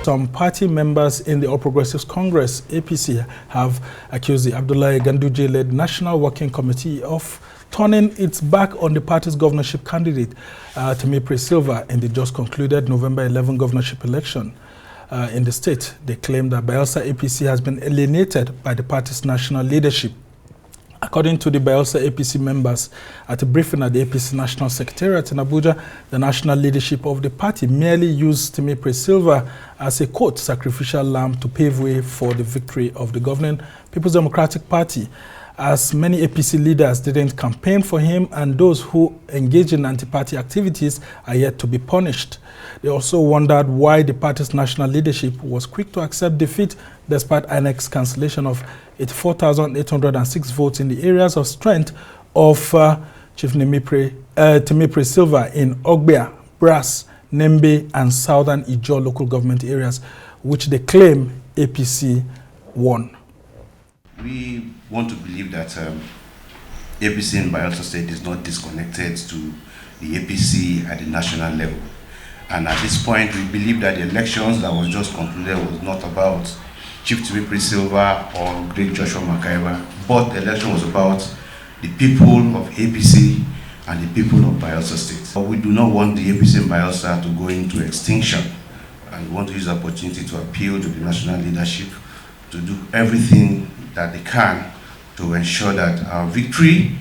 some party members in the All Progressives Congress, APC, have accused the Abdullahi Ganduje-led National Working Committee of turning its back on the party's governorship candidate, Temipre Silva, in the just concluded November 11 governorship election in the state. They claim that Bayelsa APC has been alienated by the party's national leadership. According to the Bayelsa APC members at a briefing at the APC National Secretariat in Abuja, the national leadership of the party merely used Temipre Silva as a, quote, sacrificial lamb to pave way for the victory of the governing People's Democratic Party, as many APC leaders didn't campaign for him and those who engage in anti-party activities are yet to be punished. They also wondered why the party's national leadership was quick to accept defeat despite INEC's cancellation of 84,806 votes in the areas of strength of Chief Temipre Silva in Ogbia, Brass, Nembe, and Southern Ijaw local government areas, which they claim APC won. We want to believe that APC in Bayelsa State is not disconnected to the APC at the national level. And at this point, we believe that the elections that was just concluded was not about Chief Temipre Silva or Great Joshua Makaiba, but the election was about the people of APC and the people of Bayelsa State. But we do not want the APC in Bayelsa to go into extinction, and we want to use the opportunity to appeal to the national leadership to do everything that they can to ensure that our victory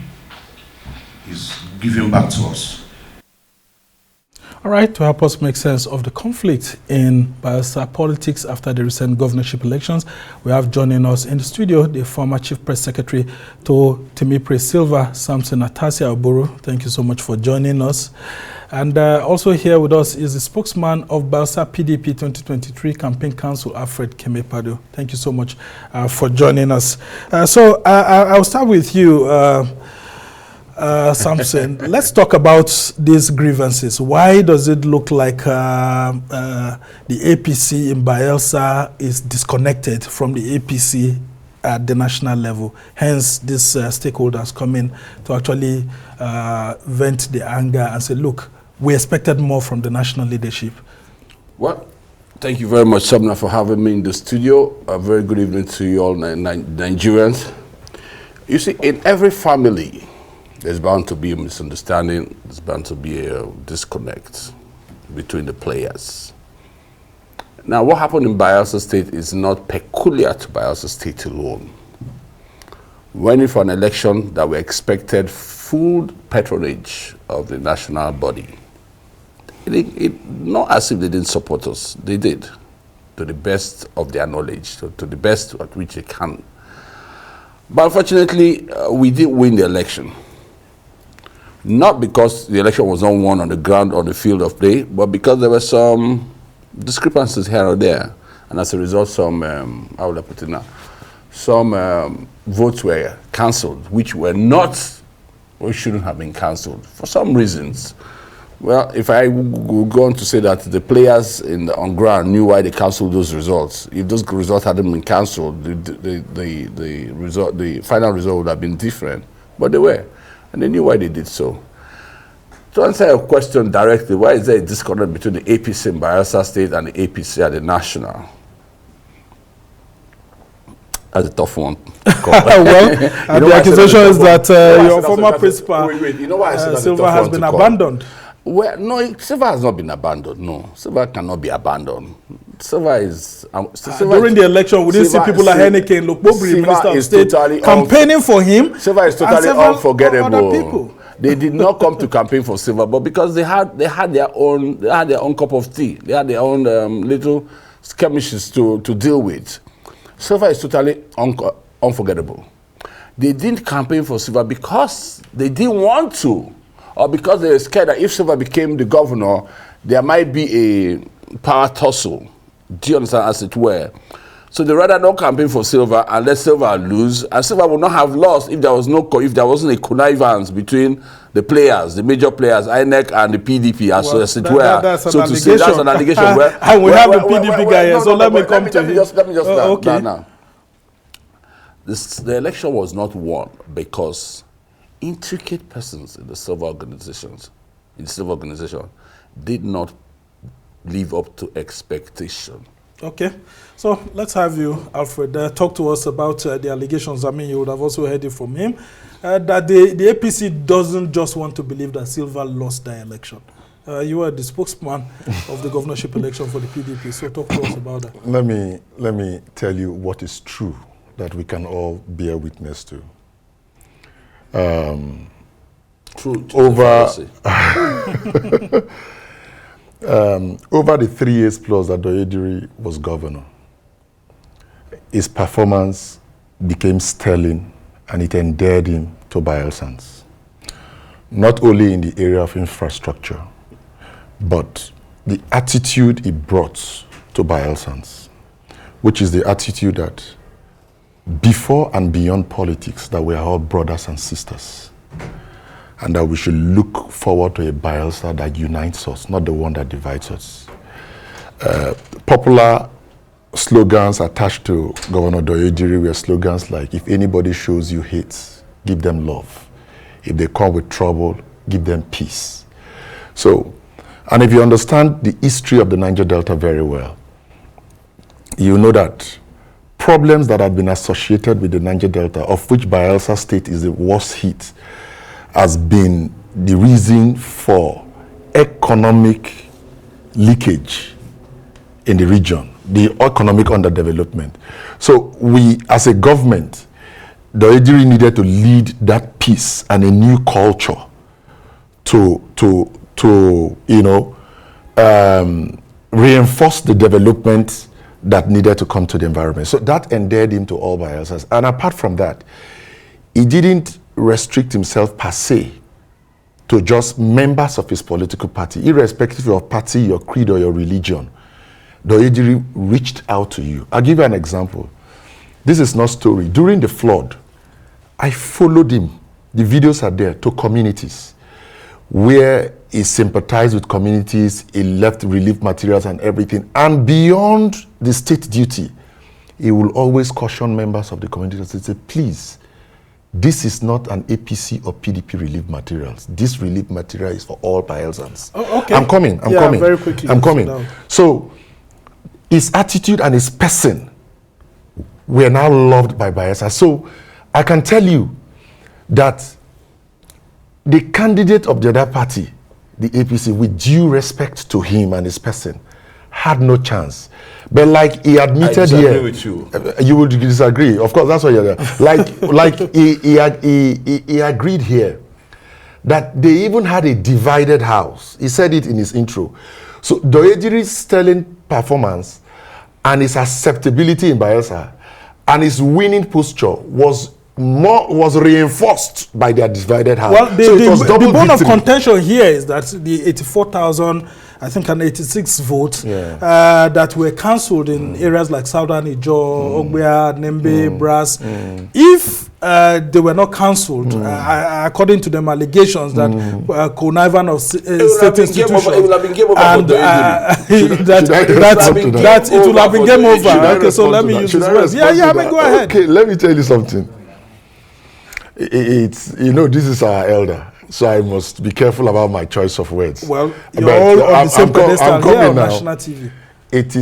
is given back to us. All right, to help us make sense of the conflict in Bayelsa politics after the recent governorship elections, we have joining us in the studio the former Chief Press Secretary to Temipre Silva, Sampson Atasia Oburu. Thank you so much for joining us. And also here with us is the spokesman of Bayelsa-PDP 2023 Campaign Council, Alfred Kemepada. Thank you so much for joining us. So I'll start with you, Sampson. Let's talk about these grievances. Why does it look like the APC in Bayelsa is disconnected from the APC at the national level? Hence, these stakeholders come in to actually vent the anger and say, look, we expected more from the national leadership. Well, thank you very much, Sabna, for having me in the studio. A very good evening to you all, Nigerians. You see, in every family, there's bound to be a misunderstanding, there's bound to be a disconnect between the players. Now, what happened in Bayelsa State is not peculiar to Bayelsa State alone. We went in for an election that we expected full patronage of the national body. Not as if they didn't support us, they did, to the best of their knowledge, to the best at which they can. But unfortunately, we didn't win the election. Not because the election was not won on the ground, on the field of play, but because there were some discrepancies here or there. And as a result, some, how would I put it now? Some votes were cancelled, which shouldn't have been cancelled for some reasons. Well, if I go on to say that the players on ground knew why they cancelled those results, if those results hadn't been cancelled, the final result would have been different. But they were, and they knew why they did so. To answer your question directly, why is there a disconnect between the APC in Bayelsa State and the APC at the national? That's a tough one. Well, the accusation is that your former principal, you know why I said Silva, has been abandoned. Well, no, Silva has not been abandoned. No, Silva cannot be abandoned. Silva is... during the election, we didn't see people like Henneke, Lokbobri, Minister of State, campaigning for him. Silva is totally unforgettable. They did not come to campaign for Silva, but because they had their own cup of tea, they had their own little skirmishes to deal with. Silva is totally unforgettable. They didn't campaign for Silva because they didn't want to, or because they were scared that if Silva became the governor, there might be a power tussle. Do you understand, as it were? So they rather not campaign for Silva and let Silva lose, and Silva would not have lost if there wasn't a connivance between the players, the major players, INEC and the PDP, as it were. That's an allegation. That's an allegation. And we have the PDP guy here, so let me come to him. Let me just okay. Now. The election was not won because intricate persons in the Silva organization did not live up to expectation. Okay. So let's have you, Alfred, talk to us about the allegations. I mean, you would have also heard it from him, that the APC doesn't just want to believe that Silva lost the election. You are the spokesman of the governorship election for the PDP, so talk to us about that. Let me tell you what is true that we can all bear witness to. Over the 3 years plus that Doyediri was governor, his performance became sterling and it endeared him to Bayelsans. Not only in the area of infrastructure, but the attitude he brought to Bayelsans, which is the attitude that before and beyond politics, that we are all brothers and sisters, and that we should look forward to a Bayelsa that unites us, not the one that divides us. Popular slogans attached to Governor Doyediri were slogans like, if anybody shows you hate, give them love. If they come with trouble, give them peace. So, and if you understand the history of the Niger Delta very well, you know that problems that have been associated with the Niger Delta, of which Bayelsa State is the worst hit, has been the reason for economic leakage in the region, the economic underdevelopment. So we, as a government, Doyediri needed to lead that peace and a new culture to reinforce the development that needed to come to the environment. So that endeared him to all Bayelsas. And apart from that, he didn't restrict himself per se to just members of his political party, irrespective of party, your creed, or your religion. Doyediri reached out to you. I'll give you an example. This is not story. During the flood, I followed him. The videos are there, to communities where he sympathized with communities, he left relief materials and everything. And beyond the state duty, he will always caution members of the community and say, please, this is not an APC or PDP relief materials. This relief material is for all Bayelsans. Oh, okay. I'm coming. Very quickly. I'm coming. So his attitude and his person were now loved by Bayelsa. So I can tell you that the candidate of the other party, the APC, with due respect to him and his person, had no chance. But like he admitted here, I disagree with you. You would disagree. Of course, that's why you're there. He agreed here that they even had a divided house. He said it in his intro. So Doyediri's sterling performance and his acceptability in Bayelsa and his winning posture was reinforced by their divided house. Well, the bone of contention here is that the 84,000, I think, and 86 votes that were cancelled in areas like Southern Ijo, Ogbea, Nembe, Brass. If they were not cancelled, according to them allegations that connivance of state institutions, and that it will have been game over. Okay, so let me use this word. Yeah, go ahead. Okay, let me tell you something. It's, this is our elder, so I must be careful about my choice of words. Well, you're all on the same pedestal here on national TV. It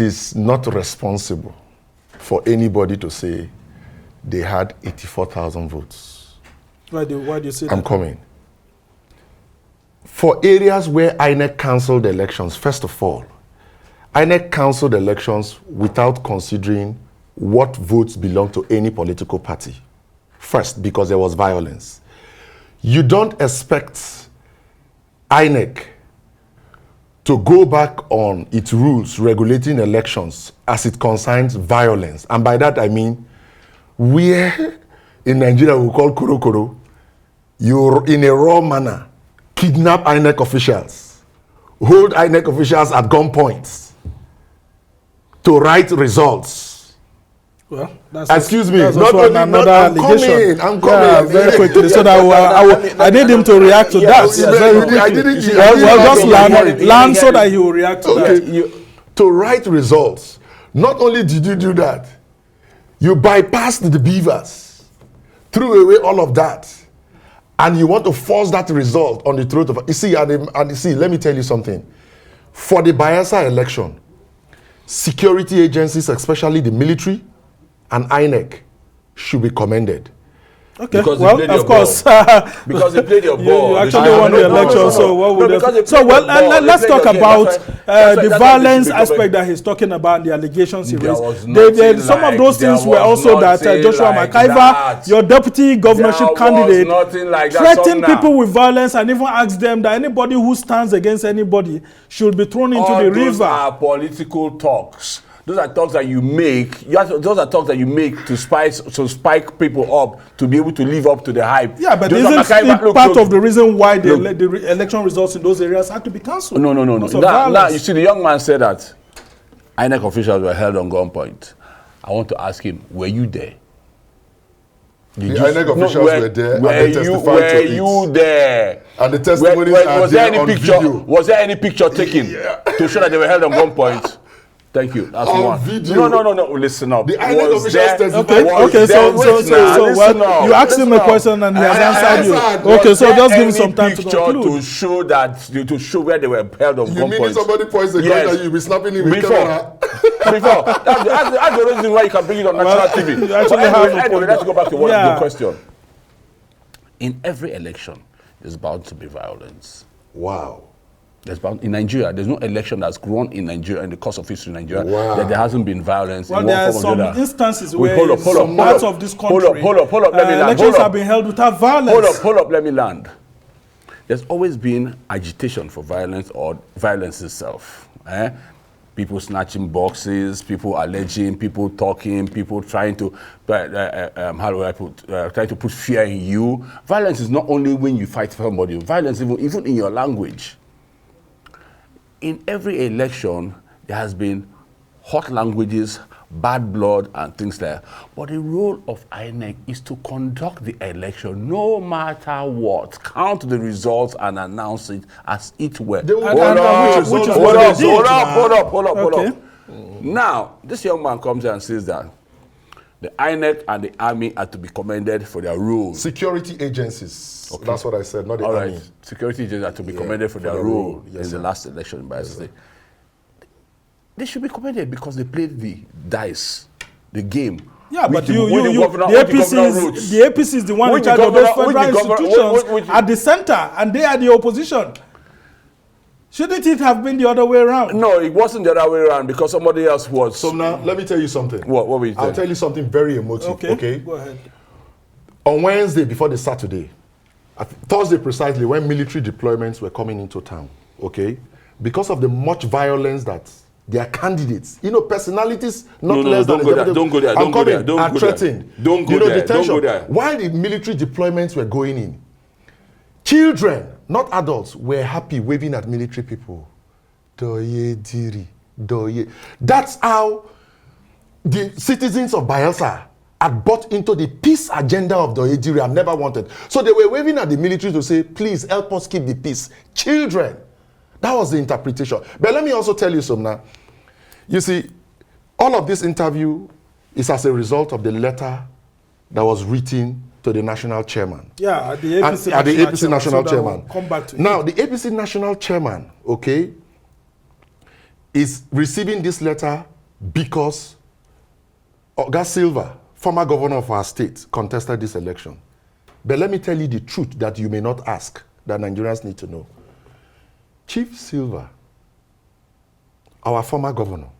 is not responsible for anybody to say they had 84,000 votes. Why do you say that? I'm coming. For areas where INEC cancelled elections, first of all, INEC cancelled elections without considering what votes belong to any political party. First, because there was violence. You don't expect INEC to go back on its rules regulating elections as it concerns violence. And by that I mean, where in Nigeria we call koro, you in a raw manner kidnap INEC officials, hold INEC officials at gunpoint to write results. Well, excuse me. That's another allegation. I'm coming. Very quickly, so that I need him to react to that. Just land so that he will react to that. To write results. Not only did you do that, you bypassed the beavers, threw away all of that, and you want to force that result on the throat of. You see, let me tell you something. For the Bayelsa election, security agencies, especially the military and INEC, should be commended. Okay, because well, of course. Because they played your ball. You actually won the election, so what would let's talk about the violence aspect that he's talking about, the allegations he raised. Some of those things were also that Joshua McIver, your deputy governorship candidate, threatened people with violence and even asked them that anybody who stands against anybody should be thrown into the river. Those are political talks. Those are talks that you make. Those are talks that you make to spike people up to be able to live up to the hype. Yeah, but isn't part of the reason why the election results in those areas had to be cancelled? No. Now, you see, the young man said that INEC officials were held on gunpoint. I want to ask him, were you there? The INEC officials were there and they testified to it. Were you there? And the testimonies are there on video. Was there any picture taken to show that they were held on gunpoint? Thank you. That's on one. Video. No. Listen up. The INEC officials testified. Okay. So you asked him a question and he has answered you. Okay, so just give him some time to conclude. To show where they were held on gunpoint. You mean if somebody points a gun at you, be snapping him with camera? Before. That's the reason why you can bring it on national TV. You actually anyway, let's go back to the question. In every election, there's bound to be violence. Wow. In Nigeria, there's no election that's grown in Nigeria in the course of history in Nigeria that there hasn't been violence. Well, in there one are form some or the other. instances where some parts of this country, hold up. Let me land. Elections have been held without violence. Hold up. Let me land. There's always been agitation for violence or violence itself. People snatching boxes, people alleging, people talking, people trying to trying to put fear in you. Violence is not only when you fight for somebody. Violence even in your language. In every election, there has been hot languages, bad blood, and things like that. But the role of INEC is to conduct the election no matter what. Count the results and announce it as it were. Hold up. Now, this young man comes here and says that the INEC and the army are to be commended for their role. Security agencies. Okay. That's what I said, not the army. Right. Security agencies are to be commended for their role in the last election in Bayelsa State. They should be commended because they played the dice, the game. Yeah, but the APC is the one in charge of those federal institutions at the center, and they are the opposition. Shouldn't it have been the other way around? No, it wasn't the other way around because somebody else was. So now, let me tell you something. What will you tell? I'll tell you something very emotive, okay? Go ahead. On Wednesday, before the Saturday, Thursday precisely, when military deployments were coming into town, okay? Because of the much violence that their candidates, personalities, not less than... Don't go there. Threatened. Don't go there. While the military deployments were going in, children, not adults, were happy waving at military people. Doye diri, doye. That's how the citizens of Bayelsa had bought into the peace agenda of Doye diri and never wanted. So they were waving at the military to say, please help us keep the peace. Children. That was the interpretation. But let me also tell you something now. You see, all of this interview is as a result of the letter that was written to the national chairman. Yeah, at the APC, national chairman. Come back to now, the APC national chairman, okay, is receiving this letter because Oga Silva, former governor of our state, contested this election. But let me tell you the truth that you may not ask, that Nigerians need to know. Chief Silva, our former governor,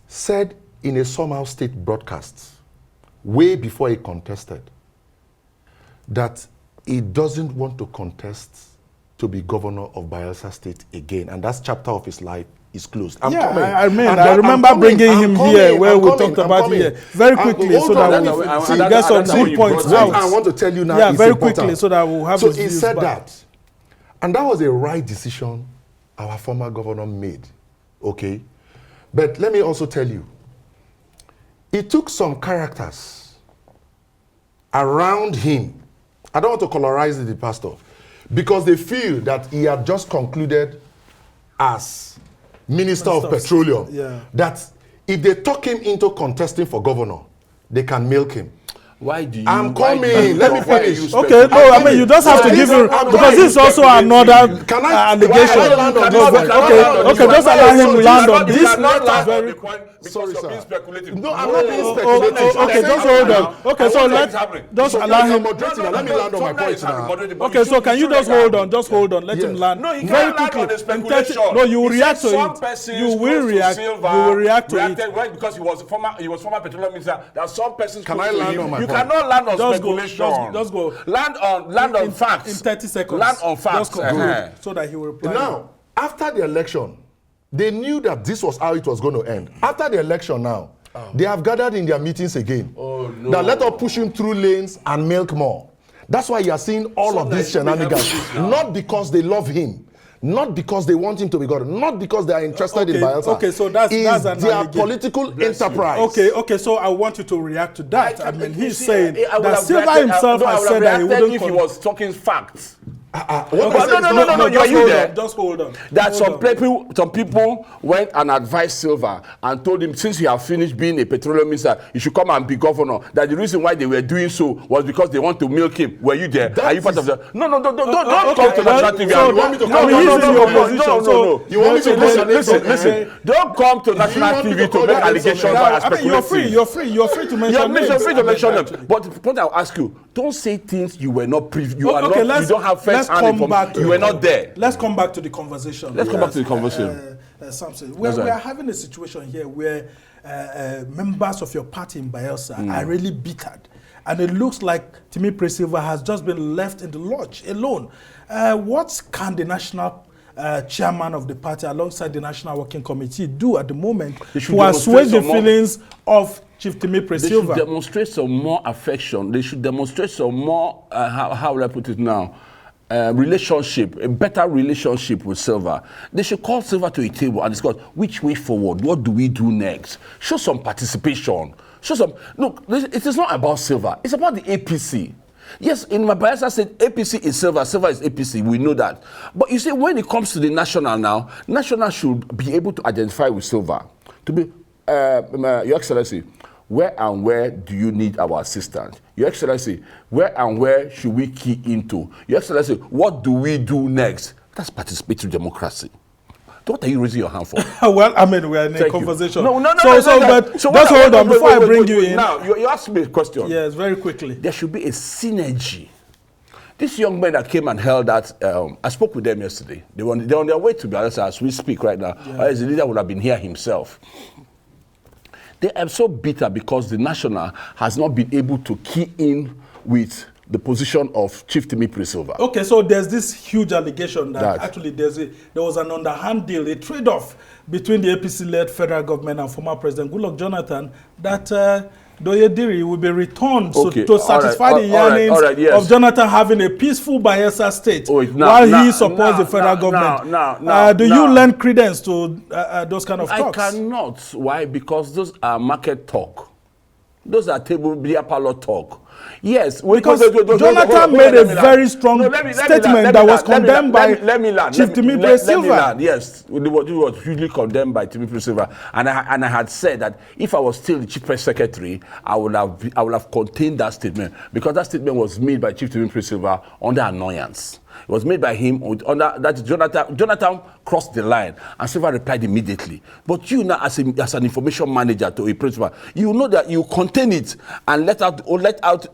said in a somehow state broadcast, way before he contested, that he doesn't want to contest to be governor of Bayelsa State again, and that chapter of his life is closed. I remember bringing him here where we talked about it very quickly so that we get some good points out. I want to tell you now. Yeah, very quickly so that we'll have. So he said that, and that was a right decision our former governor made. Okay, but let me also tell you, it took some characters around him. I don't want to colorize the pastor, because they feel that he had just concluded as Minister of Petroleum, that if they talk him into contesting for governor, they can milk him. Why do you? I'm coming. Let me finish. Okay, no, I mean, you just have to give him, because this is also another allegation. Okay, just allow him to land on this. Sorry, sir. No, I'm not being speculative. Okay, just hold on. Okay, so just allow him. Let me land on my point now. Okay, so can you just hold on? Just hold on. Let him land. No, he very can't land quickly. on the speculation. No, you will react to it. You will react. You will react to it. Right, because he was former petroleum minister. There are some persons. Can I land on my You point? cannot land on Just speculation. Just go. Land on facts. In 30 seconds. Land on facts. Just conclude so that he will reply. Now, after the election, they knew that this was how it was going to end. After the election now, they have gathered in their meetings again. Oh, no. That let us push him through lanes and milk more. That's why you are seeing all of these shenanigans. Not because they love him. Not because they want him to be God. Not because they are interested in Bayelsa. Okay, so that's an their allegation. political enterprise. Okay, so I want you to react to that. I mean, he's saying I would that have Silva reacted- himself no, I has would said have that he reacted wouldn't. if he was talking facts. No, Are you there? Just hold on. That some people went and advised Silva and told him, since you have finished being a petroleum minister, you should come and be governor. That the reason why they were doing so was because they want to milk him. Were you there? Are you part of that? No, don't come to national TV. So you want me to come he's in your position. No. You want me to Listen. Don't come to national TV to make allegations and I mean, speculate. you're free to mention names. You're free to mention them. But the point I'll ask you, don't say things you were not privy. You don't have first-hand information. You were not there. Let's come back to the conversation. Sampson, we are having a situation here where members of your party in Bayelsa are really bittered. And it looks like Timipre Silva has just been left in the lodge alone. What can the national chairman of the party alongside the National Working Committee do at the moment to assuage the feelings of Chief Timipre Silva? They should demonstrate some more affection. They should demonstrate some more, how will I put it now? Relationship, a better relationship with Silva. They should call Silva to a table and discuss which way forward, what do we do next? Show some participation. Look, it is not about Silva, it's about the APC. Yes, in my Bayelsa said APC is Silva, Silva is APC, we know that. But you see, when it comes to the national now, national should be able to identify with Silva. To be, Your Excellency, where do you need our assistance? Your Excellency, where should we key into? Your Excellency, what do we do next? That's participatory democracy. What are you raising your hand for? Well, I mean, we're in a conversation. No. Just hold on before I bring you in. Now, you asked me a question. Yes, very quickly. There should be a synergy. These young men that came and held that, I spoke with them yesterday. They're on their way to Bayelsa as we speak right now. As the leader would have been here himself. They are so bitter because the national has not been able to key in with the position of Chief Timipre Silva. Okay, so there's this huge allegation that actually there was an underhand deal, a trade-off between the APC-led federal government and former President Goodluck Jonathan that Doyediri will be returned to satisfy the yearnings of Jonathan having a peaceful Bayelsa state while he supports the federal government. Do you lend credence to those kind of talks? I cannot. Why? Because those are market talk. Those are beer parlor talk. Yes, because Jonathan made a very strong statement that was condemned by Chief Timipre Silva. Yes, it was hugely condemned by Timipre Silva, and I had said that if I was still the Chief Press Secretary, I would have contained that statement, because that statement was made by Chief Timipre Silva under annoyance. It was made by him under that Jonathan crossed the line, and Silva replied immediately. But you now, as an information manager to a principal, you know that you contain it and let out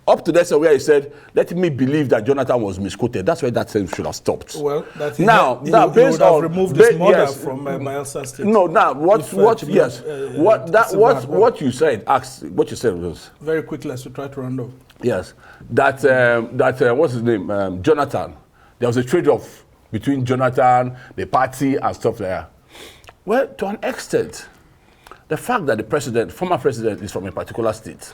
up to that where he said, "Let me believe that Jonathan was misquoted." That's where that sentence should have stopped. Well, that he based would have removed his mother from Bayelsa State. No, now what you said was very quickly as we try to round off. Yes, that what's his name? Jonathan. There was a trade-off between Jonathan, the party, and stuff like that. Well, to an extent, the fact that the former president, is from a particular state,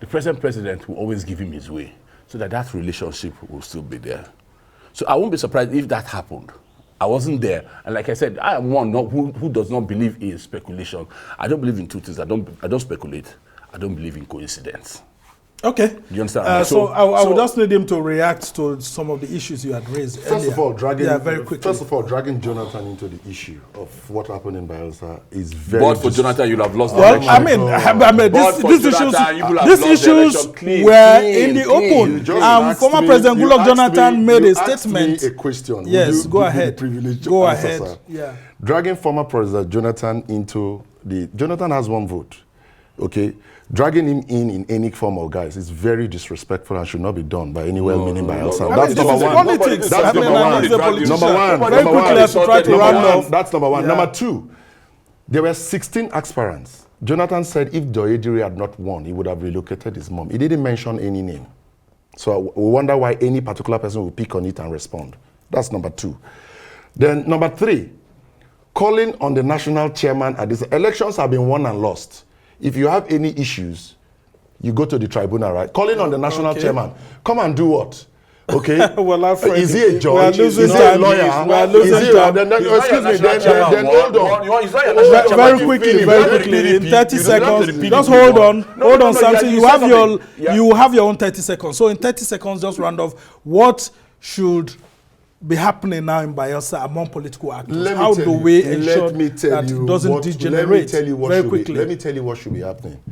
the present president will always give him his way, so that relationship will still be there. So I won't be surprised if that happened. I wasn't there, and like I said, I am one who does not believe in speculation. I don't believe in two things. I don't speculate. I don't believe in coincidence. Okay. You understand? So I would just need him to react to some of the issues you had raised First earlier. of all, dragging Jonathan into the issue of what happened in Bayelsa is very... But for Jonathan, you'll have lost the Well, election. these issues were in the open. Former President Goodluck Jonathan made a statement. Me a question. Yes, go ahead. Go ahead. Yeah. Dragging former President Jonathan into the... Jonathan has 1 vote. Okay? Dragging him in any form of guise is very disrespectful and should not be done by any well-meaning Bayelsa. That's number one. Politics. That's number one. Very quickly, let's try to round off. That's number one. Yeah. Number 2, there were 16 aspirants. Jonathan said if Doyediri had not won, he would have relocated his mom. He didn't mention any name. So we wonder why any particular person will pick on it and respond. That's number 2. Then number 3, calling on the national chairman at this. Elections have been won and lost. If you have any issues, you go to the tribunal, right? Calling on the national chairman. Come and do what? Okay? Well, Alfred, is he a judge? Is he a lawyer? Excuse me, then hold on. Very quickly, in 30 seconds. Just hold on. Hold on, Sampson. You have your own 30 seconds. So in 30 seconds, just round off. What should be happening now in Bayelsa among political actors? How do we ensure that it doesn't degenerate? Let me tell you what should be happening.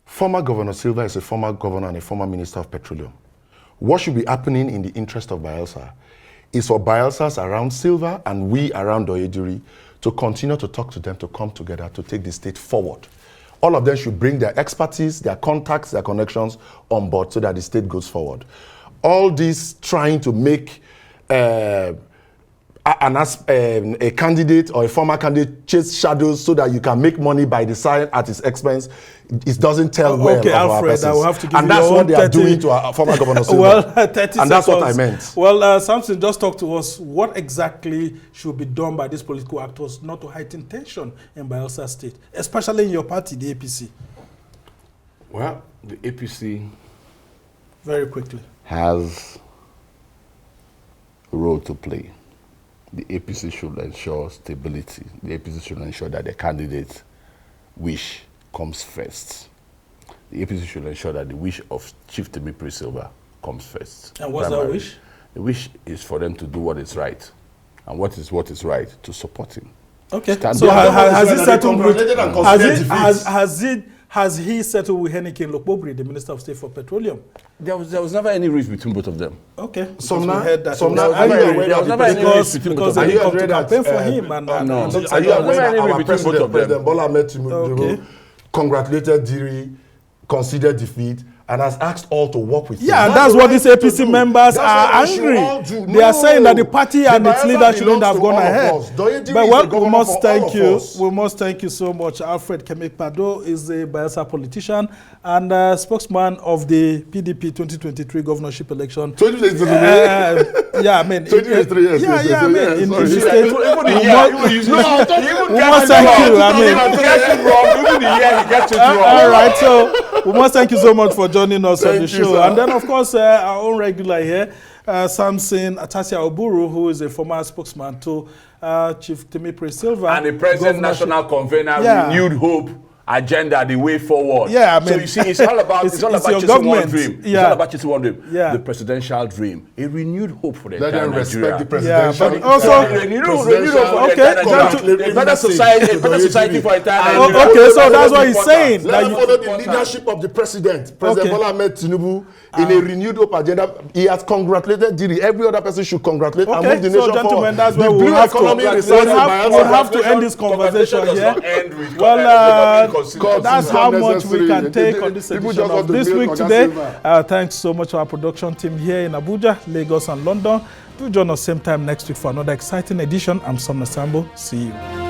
Former Governor Silva is a former governor and a former minister of petroleum. What should be happening in the interest of Bayelsa is for Bayelsas around Silva and we around Doyediri to continue to talk to them, to come together, to take the state forward. All of them should bring their expertise, their contacts, their connections on board so that the state goes forward. All this trying to make a candidate or a former candidate chase shadows so that you can make money by the side at his expense, it doesn't tell well of Alfred, I will have to give and that's what they are doing to our former governor Silva. Well, 30 and seconds. That's what I meant. Well, Sampson, just talk to us. What exactly should be done by these political actors not to heighten tension in Bayelsa State, especially in your party, the APC? Well, the APC... Very quickly. ...has a role to play. The APC should ensure stability. The APC should ensure that the candidate wish comes first. The APC should ensure that the wish of Chief Kemepada Silva comes first. And what's that wish? The wish is for them to do what is right. And what is right? To support him. Okay. So has he settled with... Has he settled with Henike Lokbobri, the Minister of State for Petroleum? There was never any rift between both of them. Okay. There was never any rift between both of them. Because they come to campaign for him. Are you aware that our President Bola Ahmed Tinubu congratulated Diri, considered defeat, and has asked all to work with him? Yeah, and that's what these APC members are angry. They are saying that the party and its leader shouldn't have gone ahead. But well, we must thank you. We must thank you so much. Alfred Kemepada is a Bayelsa politician and spokesman of the PDP 2023 governorship election. 2023? Yeah, I mean. 2023, yes. Yeah, I mean. In the state. Even the year. We must thank you. I mean. All right, so we must thank you so much for joining us on the show. And then, of course, our own regular here, Sampson Atasia Oburu, who is a former spokesman to Chief Kemepada Silva. And the present national convener, Renewed Hope agenda, the way forward. Yeah, I mean, so you see, it's all about chasing one dream. Yeah. It's all about chasing one dream. Yeah. The presidential dream, a renewed hope for the Let entire them respect Nigeria. the presidential. Yeah, but also renewed hope for the entire Nigeria. A better society for entire Nigeria. Okay, so that's what he's saying. Let them follow the leadership of the president, President Bola Ahmed Tinubu, in a renewed hope agenda. He has congratulated Diri. Every other person should congratulate and move the nation gentlemen, forward. That's where we'll have to end this conversation here. Well, that's how much we can take on this edition of This Week Today. Thanks so much to our production team here in Abuja, Lagos, and London. Do join us same time next week for another exciting edition. I'm Somna Sambo. See you.